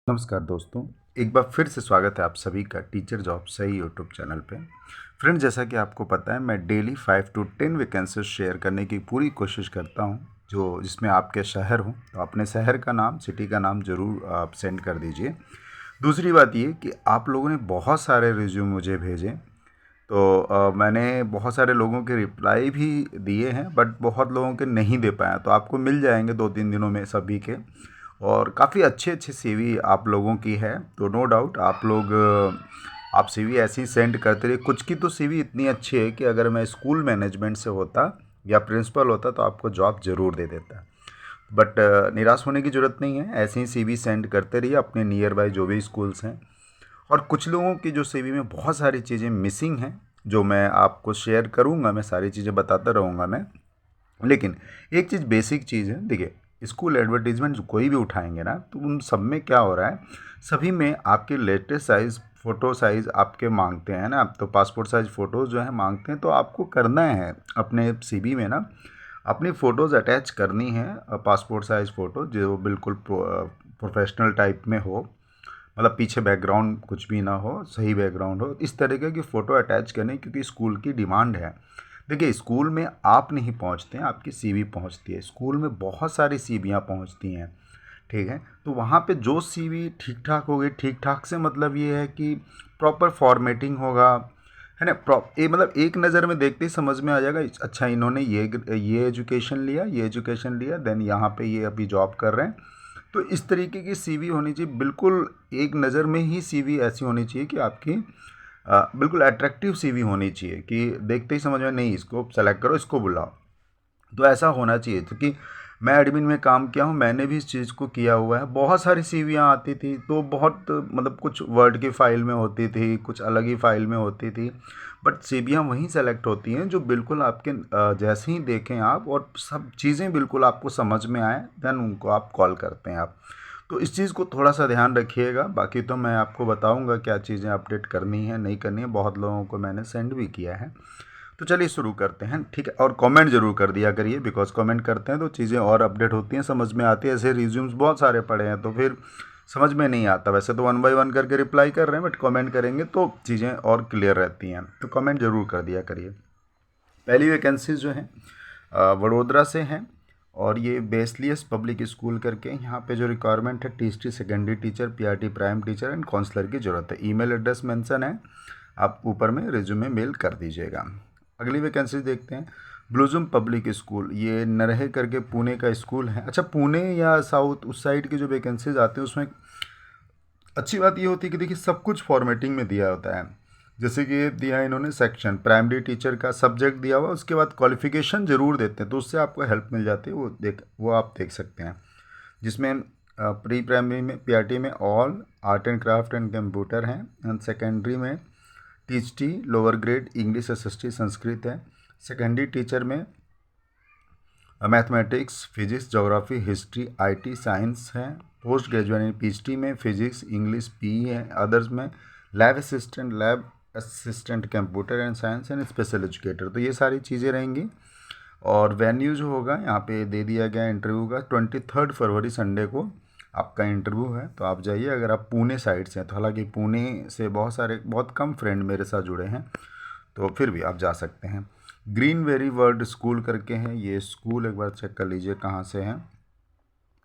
नमस्कार दोस्तों, एक बार फिर से स्वागत है आप सभी का टीचर जॉब सही यूट्यूब चैनल पे। फ्रेंड, जैसा कि आपको पता है मैं डेली 5 to 10 वैकेंसीज शेयर करने की पूरी कोशिश करता हूँ जो जिसमें आपके शहर हो, तो अपने शहर का नाम, सिटी का नाम ज़रूर आप सेंड कर दीजिए। दूसरी बात ये कि आप लोगों ने बहुत सारे रिज्यूम मुझे भेजे, तो मैंने बहुत सारे लोगों के रिप्लाई भी दिए हैं, बट बहुत लोगों के नहीं दे पाया, तो आपको मिल जाएंगे 2-3 दिनों में सभी के। और काफ़ी अच्छे अच्छे सीवी आप लोगों की है, तो नो डाउट आप लोग आप सीवी ऐसे ही सेंड करते रहिए। कुछ की तो सीवी इतनी अच्छी है कि अगर मैं स्कूल मैनेजमेंट से होता या प्रिंसिपल होता तो आपको जॉब ज़रूर दे देता। बट निराश होने की ज़रूरत नहीं है, ऐसे ही सीवी सेंड करते रहिए अपने नियर बाय जो भी स्कूल्स हैं। और कुछ लोगों की जो सीवी में बहुत सारी चीज़ें मिसिंग हैं जो मैं आपको शेयर करूंगा, मैं सारी चीज़ें बताता रहूँगा मैं। लेकिन एक चीज़, बेसिक चीज़ है, देखिए स्कूल एडवर्टीजमेंट कोई भी उठाएंगे ना, तो उन सब में क्या हो रहा है, सभी में आपके लेटेस्ट साइज़ फ़ोटो साइज़ आपके मांगते हैं ना, तो पासपोर्ट साइज़ फ़ोटोज़ जो है मांगते हैं, तो आपको करना है अपने सीवी में ना अपनी फ़ोटोज़ अटैच करनी है, पासपोर्ट साइज़ फ़ोटो जो बिल्कुल प्रोफेशनल टाइप में हो, मतलब पीछे बैकग्राउंड कुछ भी ना हो, सही बैकग्राउंड हो, इस तरीके की फ़ोटो अटैच करनी, क्योंकि स्कूल की डिमांड है। देखिए स्कूल में आप नहीं पहुंचते हैं, आपकी सीवी पहुंचती है, स्कूल में बहुत सारी सीवियाँ पहुंचती हैं, ठीक है। तो वहाँ पे जो सीवी ठीक ठाक होगी, ठीक ठाक से मतलब ये है कि प्रॉपर फॉर्मेटिंग होगा, है ना, मतलब एक नज़र में देखते ही समझ में आ जाएगा, अच्छा इन्होंने ये एजुकेशन लिया, ये एजुकेशन लिया, देन यहाँ पे ये अभी जॉब कर रहे हैं। तो इस तरीके की सीवी होनी चाहिए, बिल्कुल एक नज़र में ही सीवी ऐसी होनी चाहिए कि आपकी बिल्कुल अट्रैक्टिव सीवी होनी चाहिए कि देखते ही समझ में, नहीं इसको सेलेक्ट करो, इसको बुलाओ। तो ऐसा होना चाहिए, क्योंकि मैं एडमिन में काम किया हूँ, मैंने भी इस चीज़ को किया हुआ है। बहुत सारी सीवियाँ आती थी, तो बहुत मतलब कुछ वर्ड की फ़ाइल में होती थी, कुछ अलग ही फ़ाइल में होती थी, बट सीवियाँ वहीं सेलेक्ट होती हैं जो बिल्कुल आपके जैसे ही देखें आप और सब चीज़ें बिल्कुल आपको समझ में आए, देन उनको आप कॉल करते हैं आप। तो इस चीज़ को थोड़ा सा ध्यान रखिएगा। बाकी तो मैं आपको बताऊंगा क्या चीज़ें अपडेट करनी है, नहीं करनी है, बहुत लोगों को मैंने सेंड भी किया है। तो चलिए शुरू करते हैं, ठीक है। और कमेंट जरूर कर दिया करिए, बिकॉज कमेंट करते हैं तो चीज़ें और अपडेट होती हैं, समझ में आती है। ऐसे रिज्यूम्स बहुत सारे पड़े हैं तो फिर समझ में नहीं आता। वैसे तो 1 by 1 करके रिप्लाई कर रहे हैं, बट कमेंट करेंगे तो चीज़ें और क्लियर रहती हैं, तो कमेंट जरूर कर दिया करिए। पहली वैकेंसीज जो हैं वडोदरा से हैं, और ये बेसलियस पब्लिक स्कूल करके, यहाँ पे जो रिक्वायरमेंट है TST secondary teacher, PRT prime teacher and counsellor की ज़रूरत है। ईमेल एड्रेस मेंशन है, आप ऊपर में रिज्यूमे मेल कर दीजिएगा। अगली वैकेंसी देखते हैं। ब्लूजुम पब्लिक स्कूल, ये नरहे करके पुणे का स्कूल है। अच्छा, पुणे या साउथ उस साइड की जो वैकेंसीज आती है उसमें अच्छी बात ये होती है कि देखिए सब कुछ फॉर्मेटिंग में दिया होता है। जैसे कि ये दिया है इन्होंने सेक्शन, प्राइमरी टीचर का सब्जेक्ट दिया हुआ, उसके बाद क्वालिफिकेशन ज़रूर देते हैं, तो उससे आपको हेल्प मिल जाती है, वो आप देख सकते हैं। जिसमें प्री प्राइमरी में पीआरटी में all art and craft and computer हैं, एंड सेकेंडरी में टीचटी lower grade English SST Sanskrit है। सेकेंडरी टीचर में mathematics, physics, geography, history, IT, science है। पोस्ट ग्रेजुएट पीएचडी में फिजिक्स, इंग्लिश, पीई है। अदर्स में lab assistant computer and science and special educator, तो ये सारी चीज़ें रहेंगी। और वेन्यू जो होगा यहाँ पे दे दिया गया इंटरव्यू का 23 फरवरी संडे को आपका इंटरव्यू है, तो आप जाइए। अगर आप पुणे साइड से हैं तो, हालांकि पुणे से बहुत कम फ्रेंड मेरे साथ जुड़े हैं, तो फिर भी आप जा सकते हैं। ग्रीन वेरी वर्ल्ड स्कूल करके हैं ये स्कूल, एक बार चेक कर लीजिए कहाँ से है।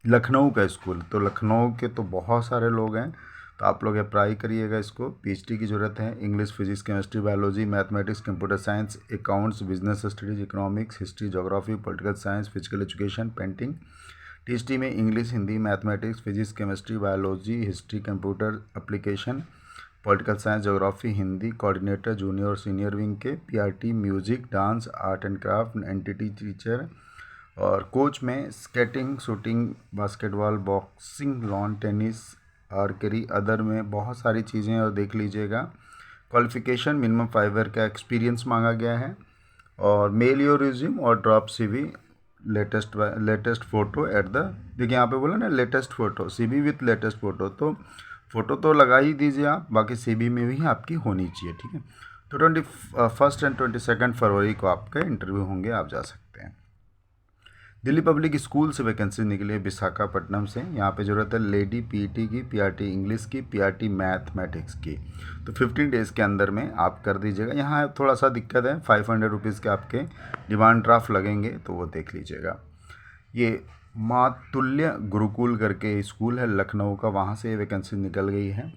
लखनऊ का स्कूल, तो लखनऊ के तो बहुत सारे लोग हैं, तो आप लोग अप्लाई करिएगा इसको। पीएचडी की ज़रूरत है, English, physics, chemistry, biology, mathematics, computer science, accounts, business studies, economics, history, geography, political science, physical education, painting. THD में English, Hindi, mathematics, physics, chemistry, biology, history, computer application, political science, geography, Hindi, coordinator junior और senior wing के। PRT music, dance, art and craft, NTT teacher. और coach में skating, shooting, basketball, boxing, lawn tennis, archery, other में बहुत सारी चीज़ें, और देख लीजिएगा। क्वालिफिकेशन मिनिमम 5 ईयर का एक्सपीरियंस मांगा गया है। और मेल योर रिज्यूम और drop CV, latest photo at the, देखिए यहाँ पे बोला ना latest photo, CV with latest photo, तो फोटो तो लगा ही दीजिए आप, बाकी सीवी में भी आपकी होनी चाहिए, ठीक है। तो 21 एंड 22 फरवरी को आपके इंटरव्यू होंगे, आप जा सकते हैं। दिल्ली पब्लिक स्कूल से वैकेंसी निकली है विशाखापट्टनम से। यहाँ पे ज़रूरत है लेडी पीटी की, पीआरटी इंग्लिश की, पीआरटी मैथमेटिक्स की। तो 15 डेज़ के अंदर में आप कर दीजिएगा। यहाँ थोड़ा सा दिक्कत है, 500 रुपीज़ के आपके डिमांड ड्राफ्ट लगेंगे, तो वो देख लीजिएगा। ये मातुल्य गुरुकुल करके स्कूल है लखनऊ का, वहाँ से वैकेंसी निकल गई है।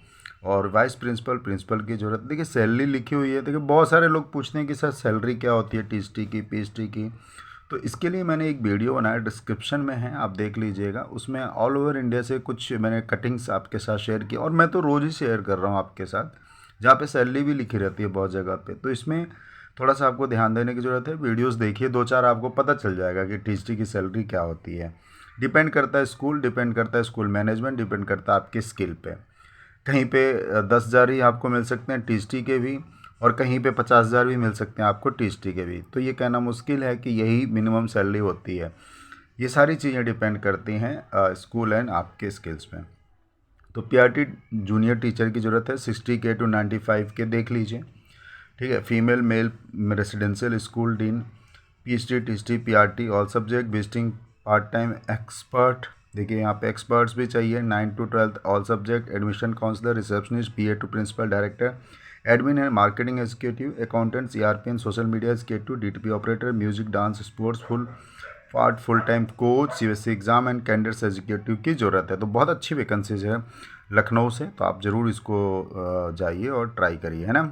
और वाइस प्रिंसिपल, प्रिंसिपल की ज़रूरत। देखिए सैलरी लिखी हुई है। देखिए बहुत सारे लोग पूछते हैं कि सर सैलरी क्या होती है टीएसटी की, पीएचडी की। तो इसके लिए मैंने एक वीडियो बनाया, डिस्क्रिप्शन में है, आप देख लीजिएगा। उसमें ऑल ओवर इंडिया से कुछ मैंने कटिंग्स आपके साथ शेयर की, और मैं तो रोज़ ही शेयर कर रहा हूँ आपके साथ, जहाँ पे सैलरी भी लिखी रहती है बहुत जगह पे। तो इसमें थोड़ा सा आपको ध्यान देने की ज़रूरत है। वीडियोस देखिए 2-4, आपको पता चल जाएगा कि टीएसटी की सैलरी क्या होती है। डिपेंड करता है स्कूल, डिपेंड करता है स्कूल मैनेजमेंट, डिपेंड करता है आपके स्किल पे। कहीं पे 10,000 ही आपको मिल सकते हैं टीएसटी के भी, और कहीं पे 50,000 भी मिल सकते हैं आपको टीएसटी के भी। तो ये कहना मुश्किल है कि यही मिनिमम सैलरी होती है। ये सारी चीज़ें डिपेंड करती हैं स्कूल एंड आपके स्किल्स पे। तो पीआरटी जूनियर टीचर की ज़रूरत है, 60K to 95K देख लीजिए। ठीक है। Female male residential school dean, PhD TST PRT all subject, visiting part time expert. देखिए यहाँ पे एक्सपर्ट्स भी चाहिए, 9 to 12 all subject, admission counsellor, receptionist, BA to principal director, admin and marketing executive, accountant, CRP and social media executive, DTP operator, music dance sports full time coach, CBSE exam and candidates executive की ज़रूरत है। तो बहुत अच्छी vacancies है लखनऊ से, तो आप ज़रूर इसको जाइए और ट्राई करिए, है ना।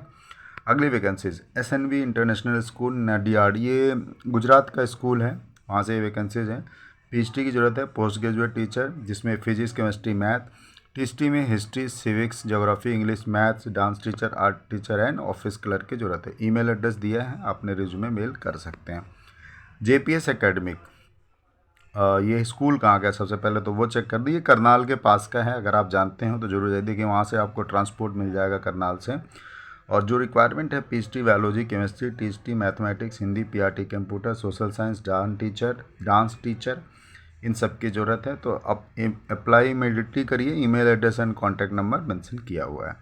अगली vacancies SNV international school Nadiad, ये गुजरात का स्कूल है, वहाँ से वैकेंसीज हैं। पीएचडी की ज़रूरत है, पोस्ट ग्रेजुएट टीचर, जिसमें फिजिक्स केमिस्ट्री मैथ, टीएसटी में history civics geography English maths, dance teacher, art teacher and office clerk की ज़रूरत है। ईमेल एड्रेस दिया है, आपने रिज्यूमे मेल कर सकते हैं। जेपीएस एकेडमिक, ये स्कूल कहाँ का है सबसे पहले तो वो चेक कर दीजिए। करनाल के पास का है, अगर आप जानते हो तो ज़रूर जाइए। देखिए वहाँ से आपको ट्रांसपोर्ट मिल जाएगा करनाल से। और जो रिक्वायरमेंट है, PhD biology chemistry, TST mathematics, Hindi, PRT computer, social science, dance teacher, इन सब की ज़रूरत है। तो अब अप्लाई इमीडिएटली करिए। Email address and contact number mention किया हुआ है।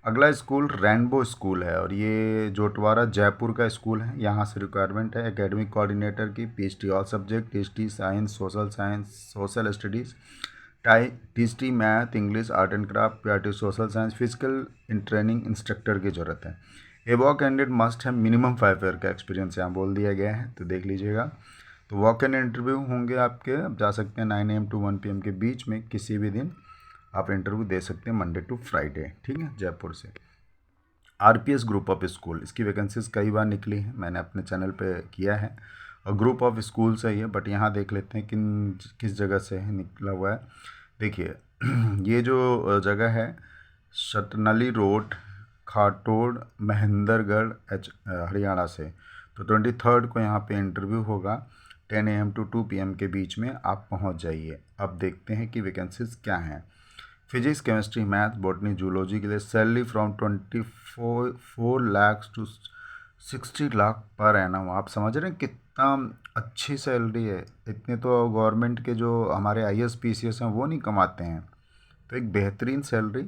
अगला स्कूल रेनबो स्कूल है, और ये जोटवाड़ा जयपुर का स्कूल है। यहाँ से रिक्वायरमेंट है एकेडमिक कोऑर्डिनेटर की, PhD all subject, TST science, social studies, TST math English art and craft, PRT social science, physical in training instructor की ज़रूरत है। एबॉ कैंडिडेट मस्ट है मिनिमम 5 ईयर का एक्सपीरियंस यहाँ बोल दिया गया है, तो देख लीजिएगा। तो वॉक इन इंटरव्यू होंगे आपके, आप जा सकते हैं 9 AM to 1 PM के बीच में किसी भी दिन आप इंटरव्यू दे सकते हैं, मंडे टू फ्राइडे। ठीक है, जयपुर से। आरपीएस ग्रुप ऑफ स्कूल, इसकी वैकेंसीज कई बार निकली है, मैंने अपने चैनल पे किया है, और ग्रुप ऑफ स्कूल से ही है। बट यहाँ देख लेते हैं किस जगह से है निकला हुआ है। देखिए ये जो जगह है शतनली रोड, खाटोड़, महेंद्रगढ़, हरियाणा से। तो 23 को यहाँ पे इंटरव्यू होगा, 10 AM to 2 PM के बीच में आप पहुँच जाइए। अब देखते हैं कि वैकेंसीज क्या हैं। Physics chemistry math botany zoology के लिए salary from 24 lakh to 60 lakh per annum. आप समझ रहे हैं कितना अच्छी सैलरी है। इतने तो गवर्नमेंट के जो हमारे आईएएस पीसीएस हैं वो नहीं कमाते हैं। तो एक बेहतरीन salary.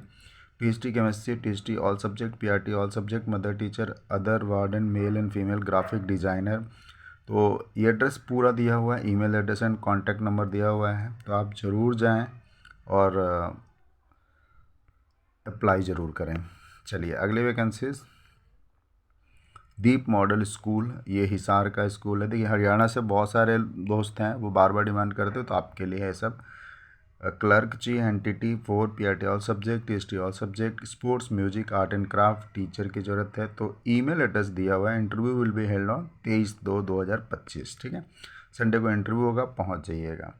PhD chemistry, TST all subject, PRT all subject, mother teacher, other warden, male and female, graphic designer. तो ये एड्रेस पूरा दिया हुआ है, email address and contact number दिया हुआ है। तो आप ज़रूर जाएं और अप्लाई ज़रूर करें। चलिए अगली वैकेंसीज, दीप मॉडल स्कूल, ये हिसार का स्कूल है। देखिए हरियाणा से बहुत सारे दोस्त हैं, वो बार बार डिमांड करते हो, तो आपके लिए है सब। क्लर्क ची entity 4 PRT all subject, TST all subject, sports music art and craft teacher की ज़रूरत है। तो ईमेल एड्रेस दिया हुआ है। Interview will be held on 23/2/2025। ठीक है, संडे को इंटरव्यू होगा, पहुंच जाइएगा।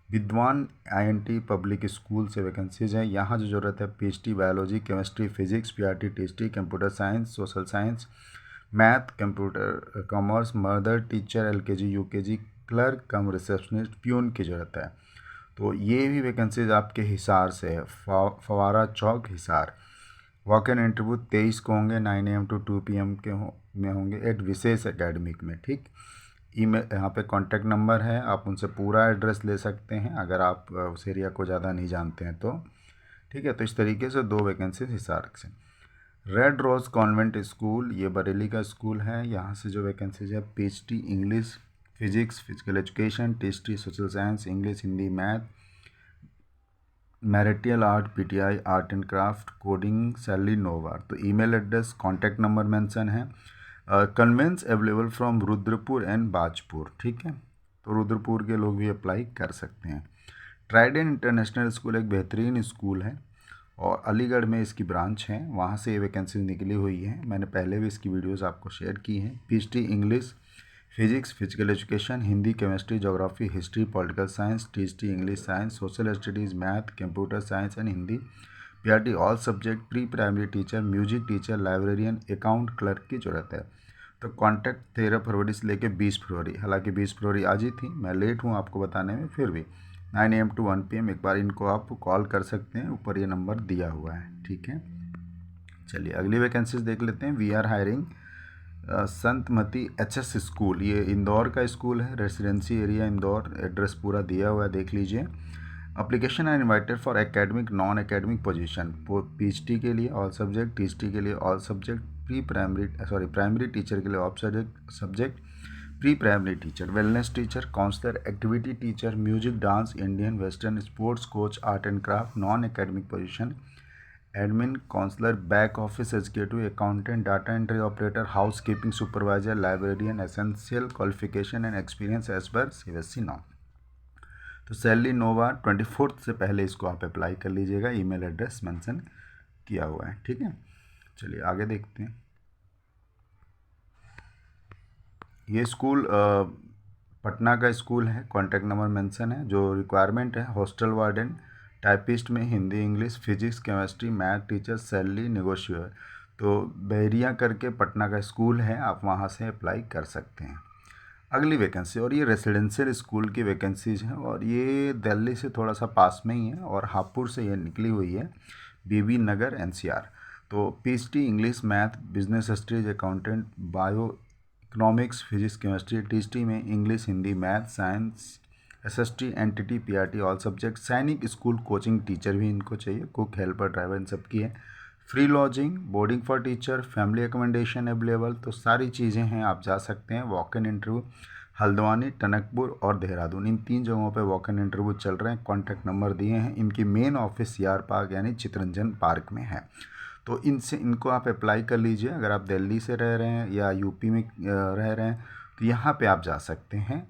विद्वान आईएनटी पब्लिक स्कूल से वैकेंसीज है। यहाँ जो ज़रूरत है, PhD biology chemistry physics, PRT TST computer science social science math computer commerce, mother teacher LKG UKG, clerk कम रिसेप्शनिस्ट, प्यून की ज़रूरत है। तो ये भी वैकेंसीज आपके हिसार से है, फवारा चौक हिसार। वॉक इन इंटरव्यू 23 को होंगे, 9 AM to 2 PM में होंगे एट विशेष एकेडमिक में। ठीक, ईमेल यहाँ पे कॉन्टैक्ट नंबर है, आप उनसे पूरा एड्रेस ले सकते हैं अगर आप उस एरिया को ज़्यादा नहीं जानते हैं तो। ठीक है, तो इस तरीके से 2 वैकेंसीज हिसार से। रेड रोज़ कॉन्वेंट स्कूल, ये बरेली का स्कूल है। यहाँ से जो वैकेंसीज है, PhD English physics, physical education, TST, social science, English, Hindi, math, martial art, PTI, art and craft, coding, salary, no bar. तो email address, contact number mention है। Conveyance available from Rudrapur and Bajpur, ठीक है, तो रुद्रपुर के लोग भी अप्लाई कर सकते हैं। ट्राइडेंट इंटरनेशनल स्कूल एक बेहतरीन स्कूल है और अलीगढ़ में इसकी ब्रांच है, वहाँ से ये वैकेंसी निकली हुई है। मैंने पहले भी इसकी वीडियोस आपको शेयर की हैं। PhD English, physics, physical education, Hindi, chemistry, geography, history, political science, TST English science, social studies, math, computer science and Hindi, PRT all subject, pre primary teacher, music teacher, librarian, account clerk की ज़रूरत है। तो contact 13 फरवरी से लेकर 20 फरवरी, हालांकि 20 फरवरी आज ही थी, मैं लेट हूँ आपको बताने में, फिर भी 9 AM to 1 PM एक बार इनको आप कॉल कर सकते हैं, ऊपर ये नंबर दिया हुआ है, ठीक है। चलिए अगली वैकेंसीज देख लेते हैं। We are hiring Santmati HS school, ये इंदौर का स्कूल है, रेसिडेंसी एरिया इंदौर, एड्रेस पूरा दिया हुआ है, देख लीजिए। Application are invited for academic, non academic position, PhD के लिए ऑल सब्जेक्ट, टीएसटी के लिए ऑल सब्जेक्ट, प्राइमरी टीचर के लिए all subject, pre primary teacher, wellness teacher, counsellor, activity teacher, music, dance, Indian, western, sports coach, art and craft, non academic position, admin, counsellor, back office executive, accountant, data entry operator, housekeeping supervisor, librarian, essential qualification and experience as per CBSE norm. तो salary नोवा 24 से पहले इसको आप apply कर लीजिएगा, email address mention किया हुआ है, ठीक है। चलिए आगे देखते हैं। ये स्कूल पटना का स्कूल है, कॉन्टैक्ट नंबर मेंशन है। जो रिक्वायरमेंट है, हॉस्टल वार्डन, टाइपिस्ट में Hindi, English, physics, chemistry, math teacher, salary negotiable. तो बहरिया करके पटना का स्कूल है, आप वहाँ से अप्लाई कर सकते हैं। अगली वैकेंसी, और ये रेसिडेंशियल स्कूल की वैकेंसीज हैं और ये दिल्ली से थोड़ा सा पास में ही है और हापुड़ से ये निकली हुई है, बीबी नगर एनसीआर। तो PhD English, math, business studies, accountant, bio economics, physics, chemistry, TST में English, Hindi, math, science, SST, NTT, PRT all subject, Sainik school coaching teacher भी इनको चाहिए, कुक, हेल्पर, ड्राइवर, इन सब की है। Free lodging, boarding for teacher, family accommodation available, तो सारी चीज़ें हैं, आप जा सकते हैं। Walk in interview Haldwani, Tanakpur और देहरादून, इन 3 जगहों पे वॉक इन इंटरव्यू चल रहे हैं। कॉन्टैक्ट नंबर दिए हैं। इनकी मेन ऑफिस सीआर पार्क यानी चितरंजन पार्क में है, तो इनको आप अप्लाई कर लीजिए। अगर आप दिल्ली से रह रहे हैं या यूपी में रह रहे हैं तो यहाँ पे आप जा सकते हैं।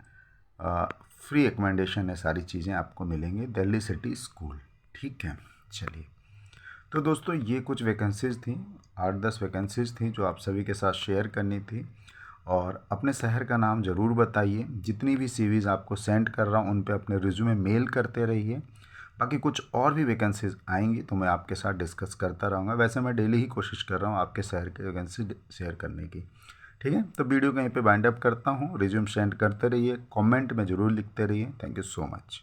फ्री एकोमोडेशन है, सारी चीज़ें आपको मिलेंगी, दिल्ली सिटी स्कूल, ठीक है। चलिए, तो दोस्तों ये कुछ वैकेंसीज़ थी, 8-10 वैकेंसीज़ थी जो आप सभी के साथ शेयर करनी थी। और अपने शहर का नाम ज़रूर बताइए। जितनी भी सीवीज़ आपको सेंड कर रहा हूँ उन पे अपने रिज्यूमे मेल करते रहिए। बाकी कुछ और भी वैकेंसीज आएंगी तो मैं आपके साथ डिस्कस करता रहूँगा। वैसे मैं डेली ही कोशिश कर रहा हूँ आपके शहर के वैकेंसी शेयर करने की, ठीक है। तो वीडियो कहीं पे बाइंड अप करता हूँ, रिज्यूम सेंड करते रहिए, कमेंट में ज़रूर लिखते रहिए। Thank you so much.